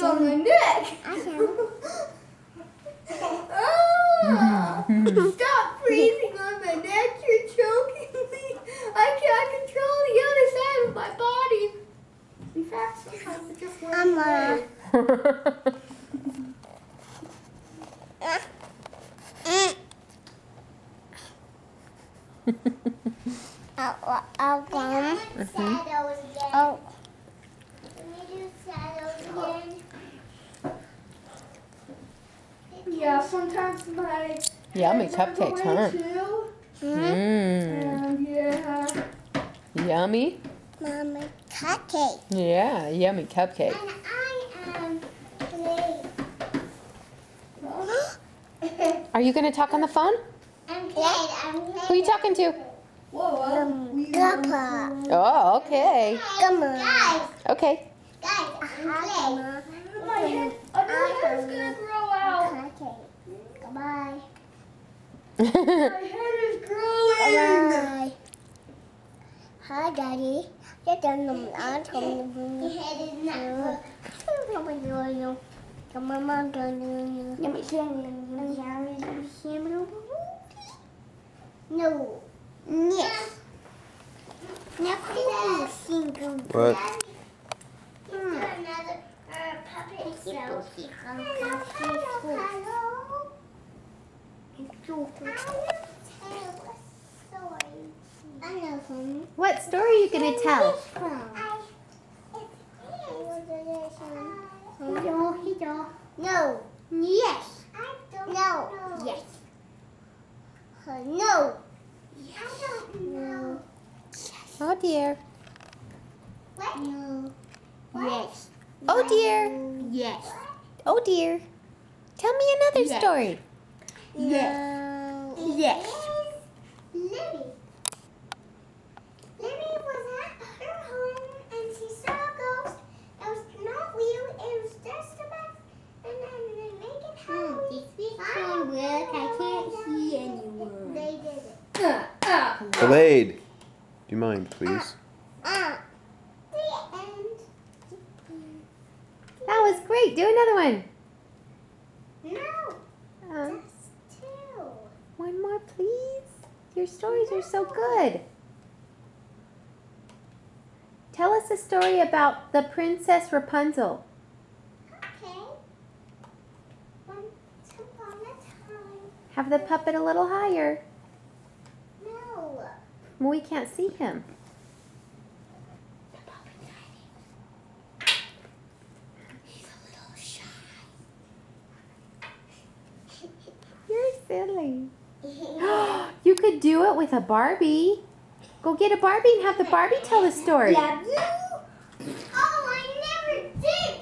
on my neck. Stop breathing on my neck. You're choking me. I can't control the other side of my body. In fact, sometimes it just went away. Oh. Yeah, sometimes my Yummy cupcakes, huh? And yeah. Yummy? Mommy, cupcake. Yeah, yummy cupcake. And I am playing. Are you going to talk on the phone? I'm playing. Who are you talking to? Whoa, Papa. Oh, okay. Come on. Guys, Okay. I'm playing. my head, another head's gonna grow out. Goodbye. My head is growing. Bye. Hi, Daddy. Chắc chắn nằm ở trong Come on, Mom. No. Yes. Now please sing. What? Another puppet show. What story are you going to tell? No. Yes. No. Yes. No. I don't know. Oh, dear. What? No. Yes. Oh, dear. Yes. Oh, dear. Tell me another Yes. story. Yes. Yes. Libby. Libby was at her home and she saw a ghost. It was not real. It was just a bus. And then they make it Halloween. This picture work. I can't see anyone. They did it. Delayed. Do you mind, please? The end. That was great. Do another one. No. Uh, Just two. one more, please. Your stories are so good. Tell us a story about the Princess Rapunzel. Okay. Once upon a time. Have the puppet a little higher. No. We can't see him. He's a little shy. You're silly. You could do it with a Barbie. Go get a Barbie and have the Barbie tell the story. Oh, I never did.